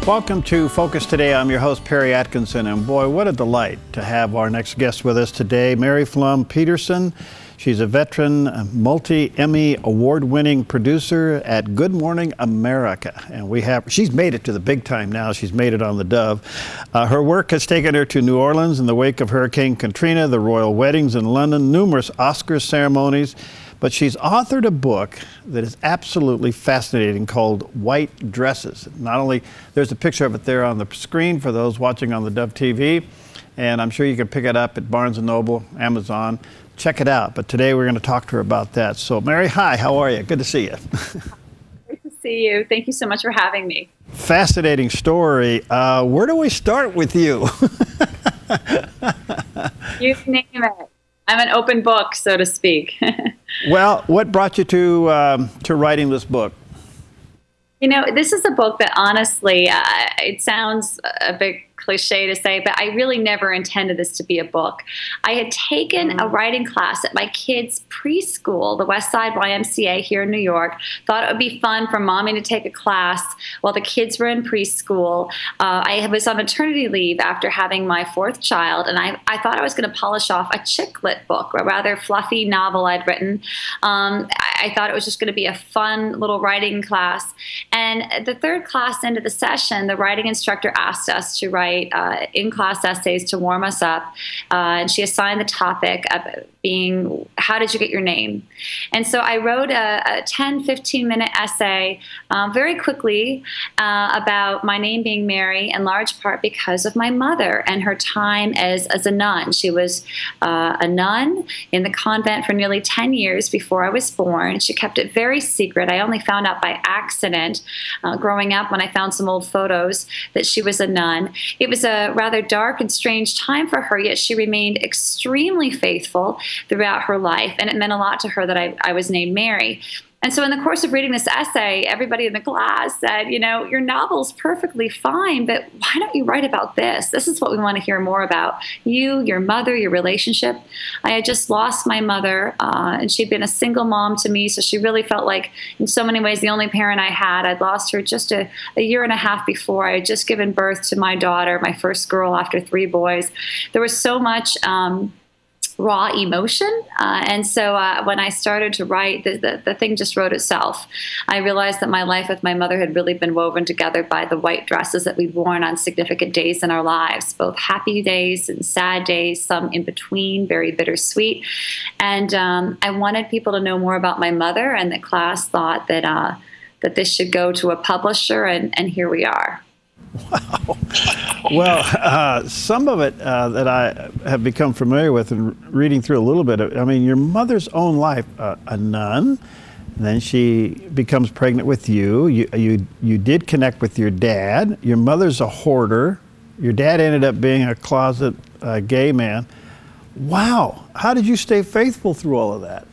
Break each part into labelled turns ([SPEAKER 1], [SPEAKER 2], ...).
[SPEAKER 1] Welcome to Focus Today. I'm your host, Perry Atkinson, and boy, what a delight to have our next guest with us today, Pflum Peterson. She's a veteran, multi-Emmy award-winning producer at Good Morning America, and she's made it to the big time now. She's made it on theDove. Her work has taken her to New Orleans in the wake of Hurricane Katrina, the royal weddings in London, numerous Oscar ceremonies. But she's authored a book that is absolutely fascinating called White Dresses. Not only, there's a picture of it there on the screen for those watching on theDove TV, and I'm sure you can pick it up at Barnes & Noble, Amazon. Check it out. But today we're going to talk to her about that. So Mary, hi, how are you? Good to see you.
[SPEAKER 2] Great to see you. Thank you so much for having me.
[SPEAKER 1] Fascinating story. Where do we start with you?
[SPEAKER 2] You name it. I'm an open book, so to speak.
[SPEAKER 1] Well, what brought you to writing this book?
[SPEAKER 2] You know, this is a book that honestly, it sounds a bit cliche to say, but I really never intended this to be a book. I had taken a writing class at my kids' preschool, the West Side YMCA here in New York. Thought it would be fun for mommy to take a class while the kids were in preschool. I was on maternity leave after having my fourth child, and I thought I was going to polish off a chick lit book, a rather fluffy novel I'd written. I thought it was just going to be a fun little writing class. And the third class into the session, the writing instructor asked us to write in-class essays to warm us up, and she assigned the topic of being, how did you get your name? And so I wrote a 10-15-minute essay very quickly about my name being Mary, in large part because of my mother and her time as a nun. She was a nun in the convent for nearly 10 years before I was born. She kept it very secret. I only found out by accident growing up when I found some old photos that she was a nun. It was a rather dark and strange time for her, yet she remained extremely faithful throughout her life, and it meant a lot to her that I was named Mary. And so in the course of reading this essay, everybody in the class said, you know, your novel's perfectly fine, but why don't you write about this? This is what we want to hear more about. You, your mother, your relationship. I had just lost my mother, and she'd been a single mom to me, so she really felt like, in so many ways, the only parent I had. I'd lost her just a year and a half before. I had just given birth to my daughter, my first girl after 3 boys. There was so much raw emotion, and so when I started to write, the thing just wrote itself. I realized that my life with my mother had really been woven together by the white dresses that we'd worn on significant days in our lives, both happy days and sad days, some in between, very bittersweet. And I wanted people to know more about my mother, and the class thought that that this should go to a publisher, and here we are.
[SPEAKER 1] Wow. Well, some of it that I have become familiar with and reading through a little bit, I mean, your mother's own life, a nun, then she becomes pregnant with you. You did connect with your dad. Your mother's a hoarder. Your dad ended up being a closet gay man. Wow. How did you stay faithful through all of that?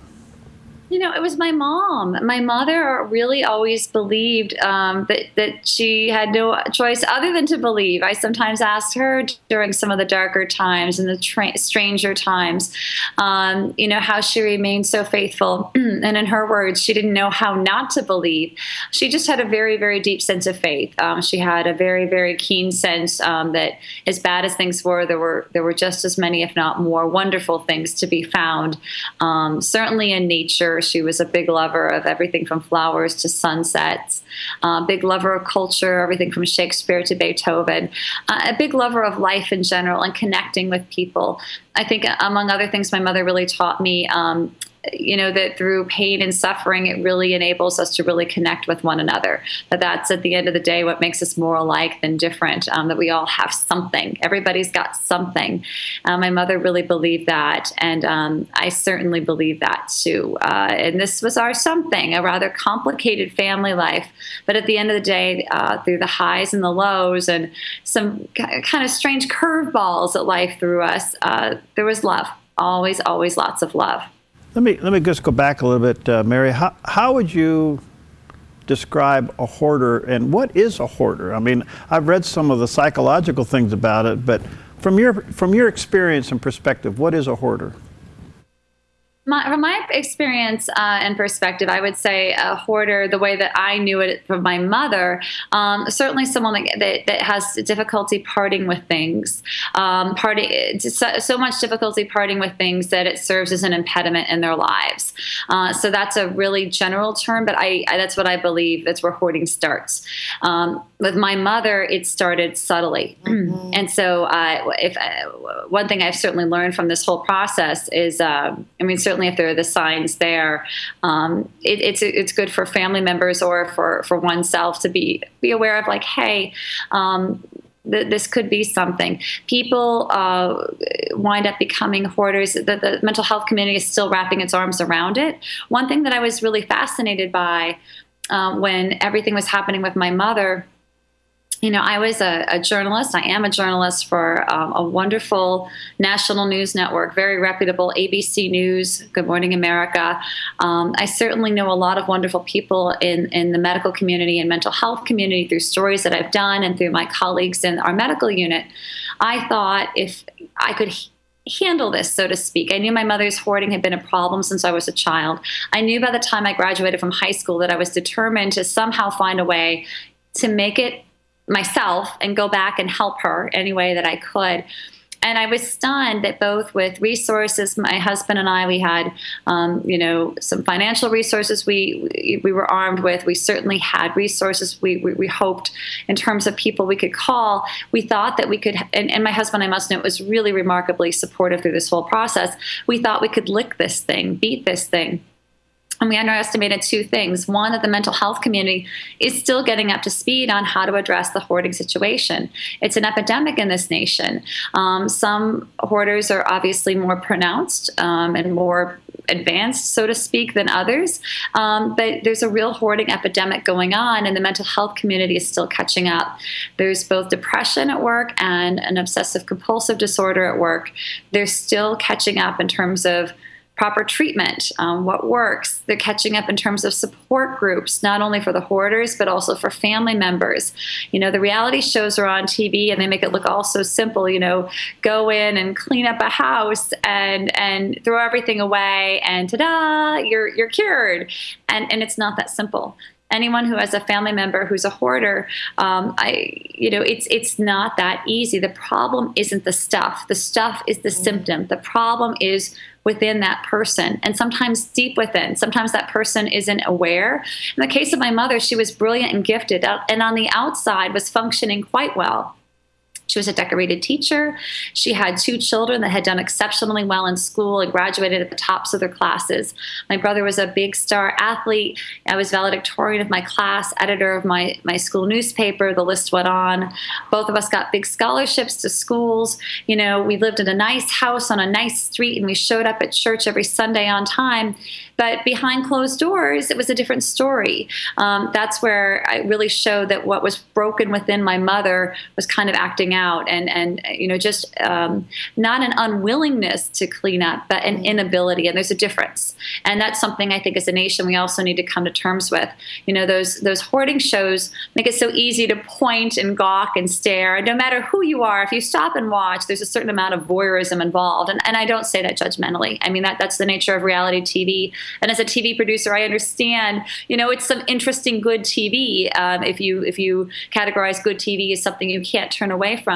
[SPEAKER 2] You know, it was my mom. My mother really always believed that she had no choice other than to believe. I sometimes asked her during some of the darker times and the stranger times, you know, how she remained so faithful. And in her words, she didn't know how not to believe. She just had a very, very deep sense of faith. She had a very, very keen sense that as bad as things were, there were just as many, if not more, wonderful things to be found. Certainly in nature. She was a big lover of everything from flowers to sunsets, big lover of culture, everything from Shakespeare to Beethoven, a big lover of life in general and connecting with people. I think, among other things, my mother really taught me you know, that through pain and suffering, it really enables us to really connect with one another. That's at the end of the day what makes us more alike than different, that we all have something. Everybody's got something. My mother really believed that, and I certainly believe that too. And this was our something, a rather complicated family life. But at the end of the day, through the highs and the lows and some kind of strange curveballs that life threw us, there was love. Always, always lots of love.
[SPEAKER 1] Let me just go back a little bit, Mary. How would you describe a hoarder, and what is a hoarder? I mean, I've read some of the psychological things about it, but from your experience and perspective, what is a hoarder?
[SPEAKER 2] From my experience and perspective, I would say a hoarder, the way that I knew it from my mother, certainly someone that has difficulty parting with things, so much difficulty parting with things that it serves as an impediment in their lives. So that's a really general term, but that's what I believe. That's where hoarding starts. With my mother, it started subtly. Mm-hmm. And so one thing I've certainly learned from this whole process is, certainly if there are the signs there, it's good for family members or for oneself to be aware of, like, hey, this could be something. People wind up becoming hoarders. The mental health community is still wrapping its arms around it. One thing that I was really fascinated by when everything was happening with my mother, I was a journalist. I am a journalist for a wonderful national news network, very reputable, ABC News, Good Morning America. I certainly know a lot of wonderful people in the medical community and mental health community through stories that I've done and through my colleagues in our medical unit. I thought if I could handle this, so to speak. I knew my mother's hoarding had been a problem since I was a child. I knew by the time I graduated from high school that I was determined to somehow find a way to make it myself and go back and help her any way that I could. And I was stunned that both with resources, my husband and I, we had, some financial resources we were armed with. We certainly had resources we hoped in terms of people we could call. We thought that we could, and my husband, I must note, was really remarkably supportive through this whole process. We thought we could lick this thing, beat this thing. And we underestimated two things. One, that the mental health community is still getting up to speed on how to address the hoarding situation. It's an epidemic in this nation. Some hoarders are obviously more pronounced and more advanced, so to speak, than others. But there's a real hoarding epidemic going on, and the mental health community is still catching up. There's both depression at work and an obsessive compulsive disorder at work. They're still catching up in terms of proper treatment, what works. They're catching up in terms of support groups, not only for the hoarders, but also for family members. The reality shows are on TV and they make it look all so simple, go in and clean up a house and throw everything away and ta-da, you're cured. And it's not that simple. Anyone who has a family member who's a hoarder, it's not that easy. The problem isn't the stuff. The stuff is the symptom. The problem is within that person, and sometimes deep within. Sometimes that person isn't aware. In the case of my mother, she was brilliant and gifted, and on the outside was functioning quite well. She was a decorated teacher. She had 2 children that had done exceptionally well in school and graduated at the tops of their classes. My brother was a big star athlete. I was valedictorian of my class, editor of my school newspaper. The list went on. Both of us got big scholarships to schools. We lived in a nice house on a nice street, and we showed up at church every Sunday on time. But behind closed doors, it was a different story. That's where I really showed that what was broken within my mother was kind of acting out, and just not an unwillingness to clean up, but an inability. And there's a difference. And that's something I think as a nation we also need to come to terms with. Those hoarding shows make it so easy to point and gawk and stare. And no matter who you are, if you stop and watch, there's a certain amount of voyeurism involved. And I don't say that judgmentally. I mean, that's the nature of reality TV. And as a TV producer, I understand, it's some interesting good TV. If you categorize good TV as something you can't turn away from.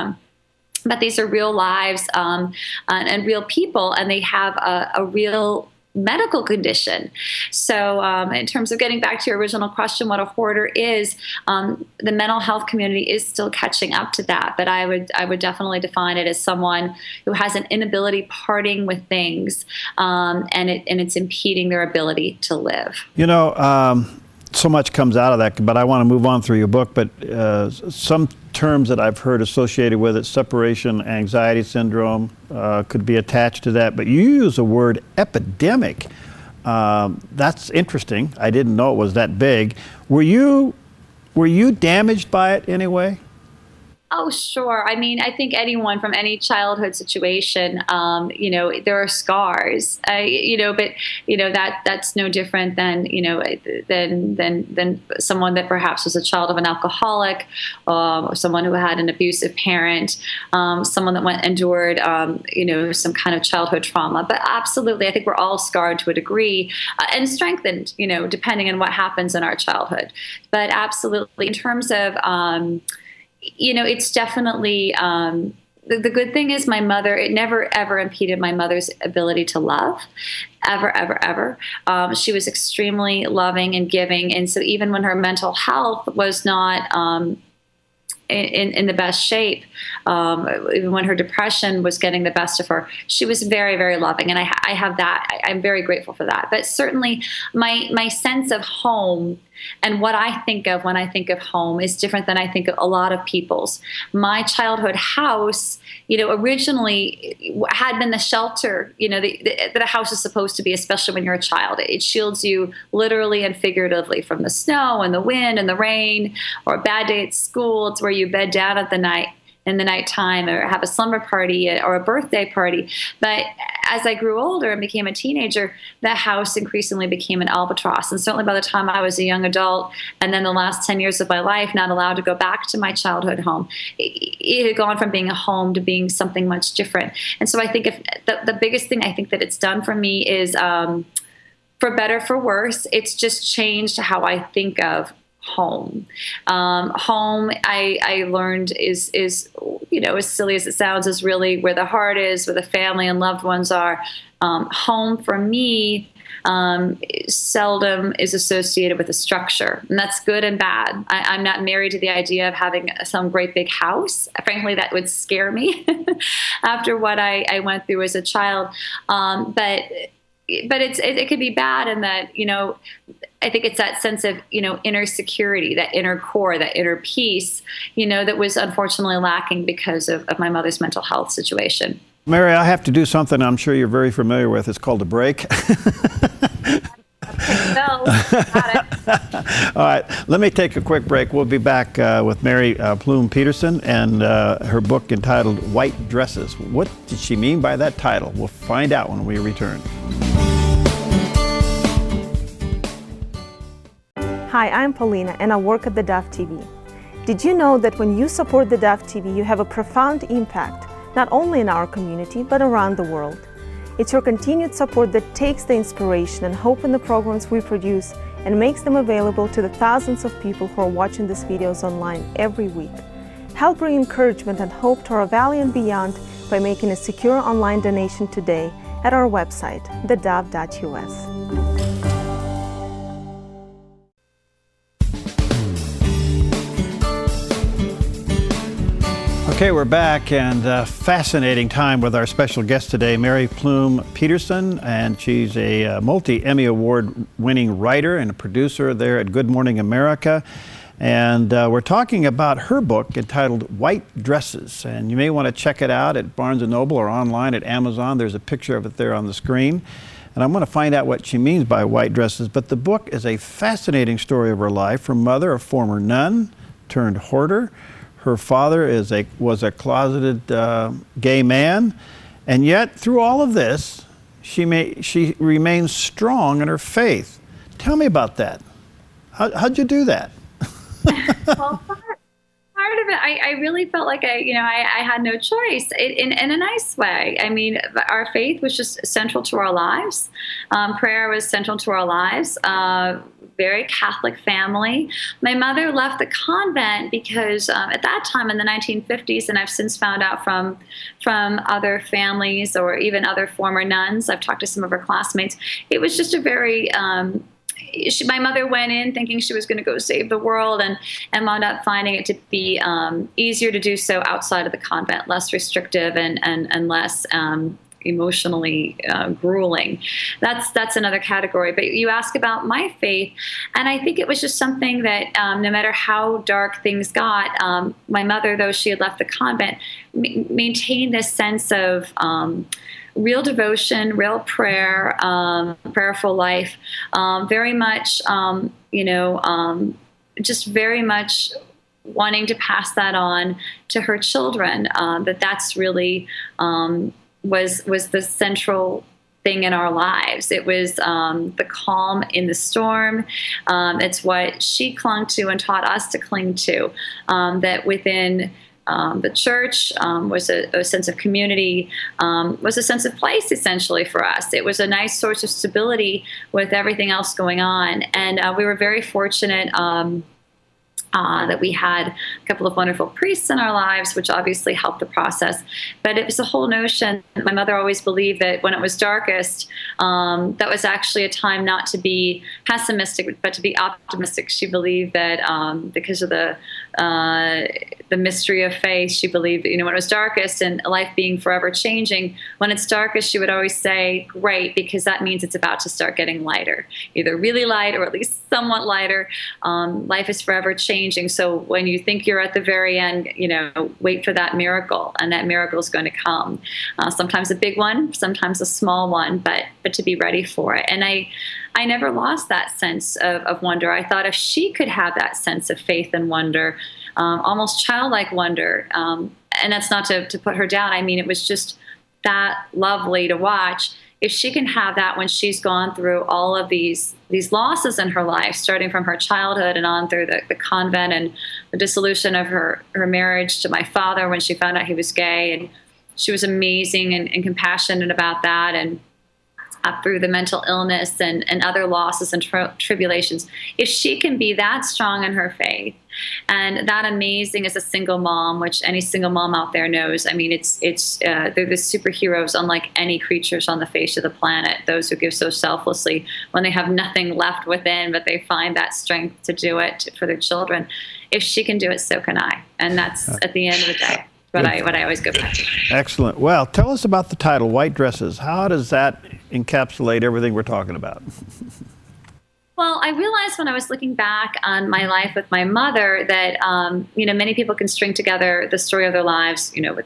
[SPEAKER 2] But these are real lives and real people, and they have a real medical condition. So in terms of getting back to your original question, what a hoarder is, the mental health community is still catching up to that. But I would definitely define it as someone who has an inability parting with things, and it's impeding their ability to live.
[SPEAKER 1] So much comes out of that, but I want to move on through your book. But some terms that I've heard associated with it, separation anxiety syndrome, could be attached to that. But you use the word epidemic. That's interesting. I didn't know it was that big. Were you damaged by it anyway?
[SPEAKER 2] Oh, sure. I mean, I think anyone from any childhood situation, there are scars, but that's no different than than someone that perhaps was a child of an alcoholic, or someone who had an abusive parent, someone that endured, some kind of childhood trauma. But absolutely, I think we're all scarred to a degree, and strengthened, depending on what happens in our childhood. But absolutely, in terms of it's definitely the good thing is my mother, it never ever impeded my mother's ability to love, ever, ever, ever. She was extremely loving and giving. And so even when her mental health was not in the best shape, even when her depression was getting the best of her, she was very, very loving. And I have that. I'm very grateful for that. But certainly my sense of home and what I think of when I think of home is different than I think of a lot of people's. My childhood house, originally had been the shelter, that a house is supposed to be, especially when you're a child. It shields you literally and figuratively from the snow and the wind and the rain, or a bad day at school. It's where you bed down at the night. In the nighttime, or have a slumber party or a birthday party. But as I grew older and became a teenager, the house increasingly became an albatross. And certainly by the time I was a young adult, and then the last 10 years of my life, not allowed to go back to my childhood home, it had gone from being a home to being something much different. And so I think if the biggest thing I think that it's done for me is, for better, for worse, it's just changed how I think of home. Home, I learned is as silly as it sounds, is really where the heart is, where the family and loved ones are. Home for me seldom is associated with a structure, and that's good and bad. I'm not married to the idea of having some great big house. Frankly, that would scare me after what I went through as a child. But it could be bad in that, I think it's that sense of, inner security, that inner core, that inner peace, that was unfortunately lacking because of my mother's mental health situation.
[SPEAKER 1] Mary, I have to do something I'm sure you're very familiar with. It's called a break.
[SPEAKER 2] Got it.
[SPEAKER 1] All right, let me take a quick break. We'll be back with Mary Pflum Peterson and her book entitled White Dresses. What did she mean by that title? We'll find out when we return.
[SPEAKER 3] Hi, I'm Paulina, and I work at theDove TV. Did you know that when you support theDove TV, you have a profound impact, not only in our community, but around the world? It's your continued support that takes the inspiration and hope in the programs we produce and makes them available to the thousands of people who are watching these videos online every week. Help bring encouragement and hope to our valley and beyond by making a secure online donation today at our website, thedove.us.
[SPEAKER 1] Okay, we're back, and fascinating time with our special guest today, Mary Pflum Peterson, and she's a multi-Emmy Award-winning writer and a producer there at Good Morning America. And we're talking about her book entitled White Dresses, and you may want to check it out at Barnes & Noble or online at Amazon. There's a picture of it there on the screen. And I'm going to find out what she means by white dresses, but the book is a fascinating story of her life. Her mother, a former nun turned hoarder. Her father was a closeted gay man, and yet through all of this, she remains strong in her faith. Tell me about that. How'd you do that?
[SPEAKER 2] Well, part of it, I really felt like I had no choice in a nice way. I mean, our faith was just central to our lives. Prayer was central to our lives. Very Catholic family. My mother left the convent because at that time in the 1950s, and I've since found out from other families or even other former nuns, I've talked to some of her classmates, it was just a very my mother went in thinking she was going to go save the world, and wound up finding it to be easier to do so outside of the convent, less restrictive and less emotionally grueling. That's another category. But you ask about my faith, and I think it was just something that no matter how dark things got, my mother, though she had left the convent, maintained this sense of real devotion, real prayer, prayerful life, very much, just very much wanting to pass that on to her children. That's really was the central thing in our lives. It was the calm in the storm. It's what she clung to and taught us to cling to. That within the church was a sense of community, was a sense of place essentially for us. It was a nice source of stability with everything else going on. And we were very fortunate that we had a couple of wonderful priests in our lives, which obviously helped the process. But it was a whole notion. My mother always believed that when it was darkest, that was actually a time not to be pessimistic, but to be optimistic. She believed that because of the mystery of faith, she believed that, when it was darkest and life being forever changing, when it's darkest, she would always say, great, because that means it's about to start getting lighter, either really light or at least somewhat lighter. Life is forever changing. So when you think you're at the very end, wait for that miracle, and that miracle is going to come. Sometimes a big one, sometimes a small one, but to be ready for it. And I never lost that sense of wonder. I thought if she could have that sense of faith and wonder, almost childlike wonder, and that's not to put her down. I mean, it was just that lovely to watch. If she can have that when she's gone through all of these losses in her life, starting from her childhood and on through the convent and the dissolution of her marriage to my father when she found out he was gay, and she was amazing and compassionate about that, and up through the mental illness and other losses and tribulations. If she can be that strong in her faith and that amazing as a single mom, which any single mom out there knows, I mean, they're the superheroes unlike any creatures on the face of the planet, those who give so selflessly when they have nothing left within, but they find that strength to do it for their children. If she can do it, so can I. And that's at the end of the day what I always go back to.
[SPEAKER 1] Excellent. Well, tell us about the title, White Dresses. How does that encapsulate everything we're talking about?
[SPEAKER 2] Well, I realized when I was looking back on my life with my mother that, many people can string together the story of their lives, with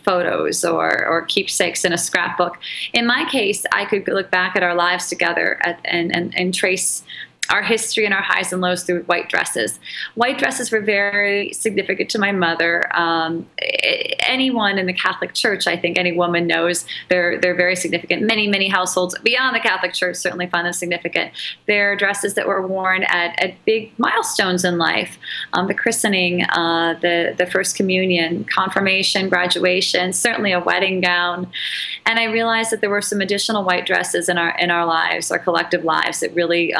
[SPEAKER 2] photos or keepsakes in a scrapbook. In my case, I could look back at our lives together and trace our history and our highs and lows through white dresses. White dresses were very significant to my mother. Anyone in the Catholic Church, I think any woman knows they're very significant. Many households beyond the Catholic Church certainly find them significant. They're dresses that were worn at big milestones in life. The christening, the first communion, confirmation, graduation, certainly a wedding gown. And I realized that there were some additional white dresses in our lives, our collective lives, that really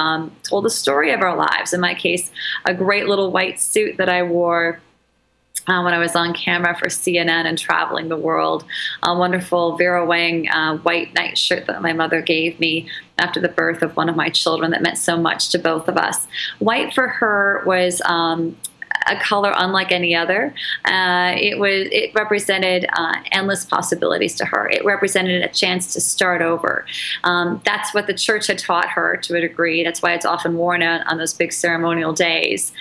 [SPEAKER 2] told the story of our lives. In my case, a great little white suit that I wore when I was on camera for CNN and traveling the world, a wonderful Vera Wang white nightshirt that my mother gave me after the birth of one of my children that meant so much to both of us. White for her was a color unlike any other. It represented endless possibilities to her. It represented a chance to start over. That's what the church had taught her to a degree. That's why it's often worn on those big ceremonial days,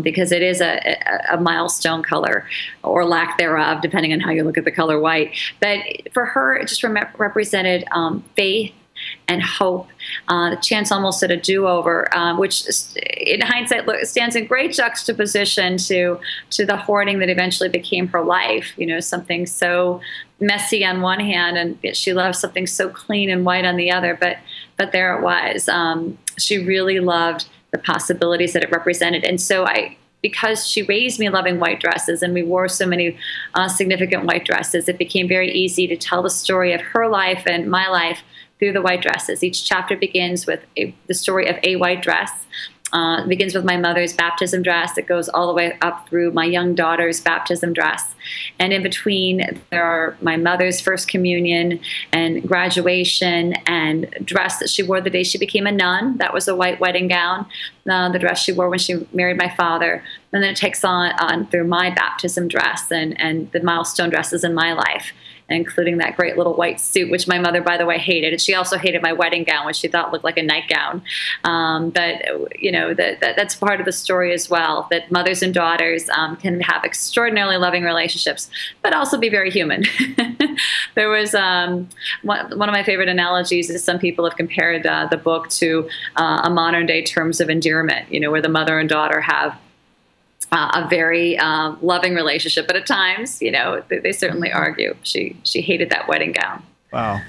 [SPEAKER 2] because it is a milestone color, or lack thereof, depending on how you look at the color white. But for her, it just represented faith and hope, the chance almost at a do-over, which in hindsight stands in great juxtaposition to the hoarding that eventually became her life. Something so messy on one hand, and she loved something so clean and white on the other, but there it was. She really loved the possibilities that it represented. And so because she raised me loving white dresses and we wore so many significant white dresses, it became very easy to tell the story of her life and my life through the white dresses. Each chapter begins with the story of a white dress. It begins with my mother's baptism dress. It goes all the way up through my young daughter's baptism dress. And in between, there are my mother's first communion and graduation and dress that she wore the day she became a nun. That was a white wedding gown, the dress she wore when she married my father. And then it takes on through my baptism dress and the milestone dresses in my life, including that great little white suit, which my mother, by the way, hated. And she also hated my wedding gown, which she thought looked like a nightgown. But that's part of the story as well, that mothers and daughters can have extraordinarily loving relationships, but also be very human. There was one of my favorite analogies is some people have compared the book to a modern day terms of endearment, where the mother and daughter have a very loving relationship, but at times, you know, they certainly argue. She hated that wedding gown.
[SPEAKER 1] Wow.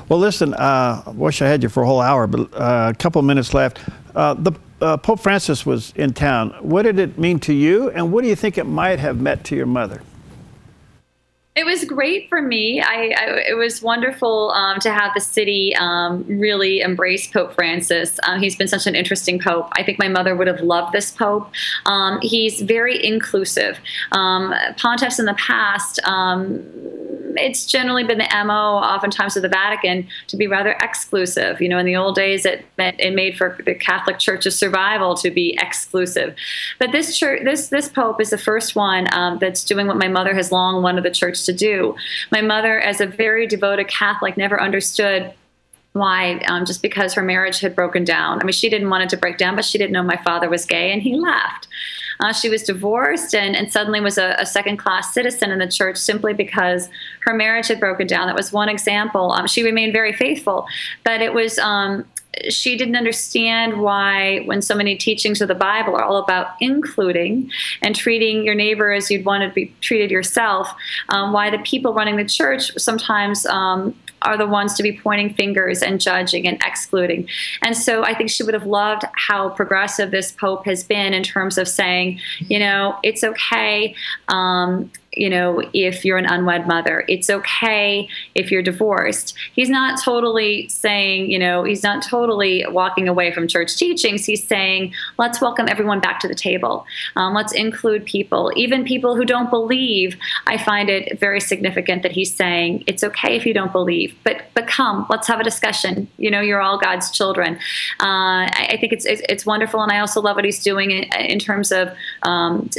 [SPEAKER 1] Well, listen, I wish I had you for a whole hour, but a couple of minutes left. Pope Francis was in town. What did it mean to you, and what do you think it might have meant to your mother?
[SPEAKER 2] It was great for me. It was wonderful to have the city really embrace Pope Francis. He's been such an interesting pope. I think my mother would have loved this pope. He's very inclusive. Pontiffs in the past, it's generally been the MO, oftentimes of the Vatican, to be rather exclusive. You know, in the old days, it made for the Catholic Church's survival to be exclusive. But this church, this pope is the first one that's doing what my mother has long wanted the church to do. My mother, as a very devoted Catholic, never understood why, just because her marriage had broken down. I mean, she didn't want it to break down, but she didn't know my father was gay, and he left. She was divorced and suddenly was a second-class citizen in the church simply because her marriage had broken down. That was one example. She remained very faithful, but it was she didn't understand why, when so many teachings of the Bible are all about including and treating your neighbor as you'd want to be treated yourself, why the people running the church sometimes are the ones to be pointing fingers and judging and excluding. And so I think she would have loved how progressive this Pope has been in terms of saying, you know, it's okay, you know, if you're an unwed mother. It's okay if you're divorced. He's not totally saying, you know, he's not totally walking away from church teachings. He's saying, let's welcome everyone back to the table. Let's include people, even people who don't believe. I find it very significant that he's saying, it's okay if you don't believe, but come, let's have a discussion. You know, you're all God's children. I think it's wonderful, and I also love what he's doing in terms of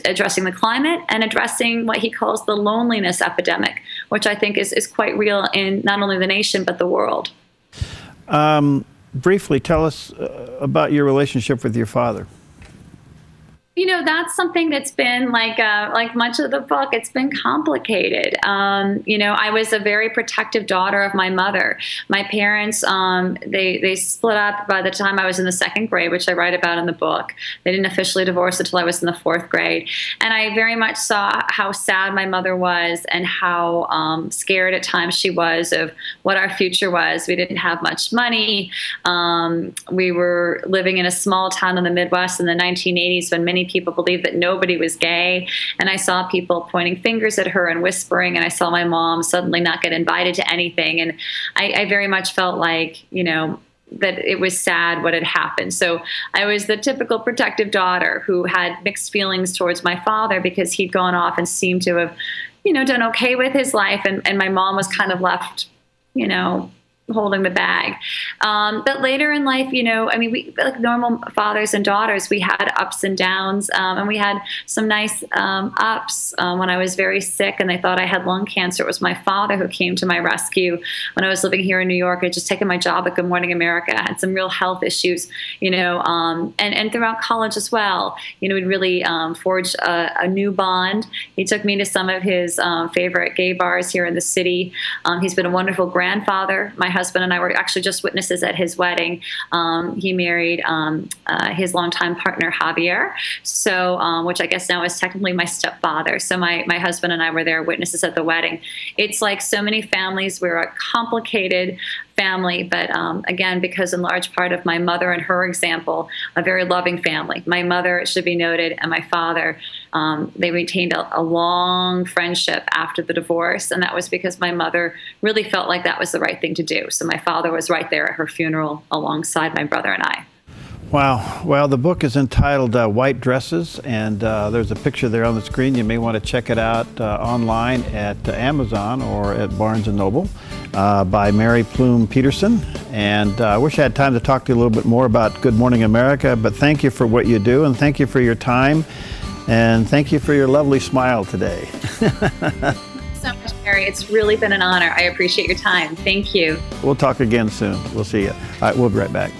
[SPEAKER 2] addressing the climate and addressing what he calls the loneliness epidemic, which I think is quite real in not only the nation, but the world.
[SPEAKER 1] Briefly, tell us about your relationship with your father.
[SPEAKER 2] You know, that's something that's been like much of the book. It's been complicated. You know, I was a very protective daughter of my mother. My parents, they split up by the time I was in the second grade, which I write about in the book. They didn't officially divorce until I was in the fourth grade. And I very much saw how sad my mother was and how scared at times she was of what our future was. We didn't have much money. We were living in a small town in the Midwest in the 1980s when many people believed that nobody was gay, and I saw people pointing fingers at her and whispering, and I saw my mom suddenly not get invited to anything, and I very much felt like, you know, that it was sad what had happened. So I was the typical protective daughter who had mixed feelings towards my father because he'd gone off and seemed to have, you know, done okay with his life, and my mom was kind of left, you know, holding the bag. But later in life, you know, I mean, we, like normal fathers and daughters, we had ups and downs, and we had some nice ups. When I was very sick and they thought I had lung cancer, it was my father who came to my rescue. When I was living here in New York, I'd just taken my job at Good Morning America. I had some real health issues, you know, and throughout college as well. You know, we'd really forged a new bond. He took me to some of his favorite gay bars here in the city. He's been a wonderful grandfather. My husband and I were actually just witnesses at his wedding. He married his longtime partner, Javier, so which I guess now is technically my stepfather. So my husband and I were there witnesses at the wedding. It's like so many families. We're a complicated family, but again, because in large part of my mother and her example, a very loving family. My mother, it should be noted, and my father, they maintained a long friendship after the divorce, and that was because my mother really felt like that was the right thing to do. So my father was right there at her funeral alongside my brother and I.
[SPEAKER 1] Wow. Well, the book is entitled White Dresses, and there's a picture there on the screen. You may want to check it out online at Amazon or at Barnes & Noble by Mary Pflum Peterson. And I wish I had time to talk to you a little bit more about Good Morning America, but thank you for what you do, and thank you for your time, and thank you for your lovely smile today.
[SPEAKER 2] So much, Mary. It's really been an honor. I appreciate your time. Thank you.
[SPEAKER 1] We'll talk again soon. We'll see you. All right, we'll be right back.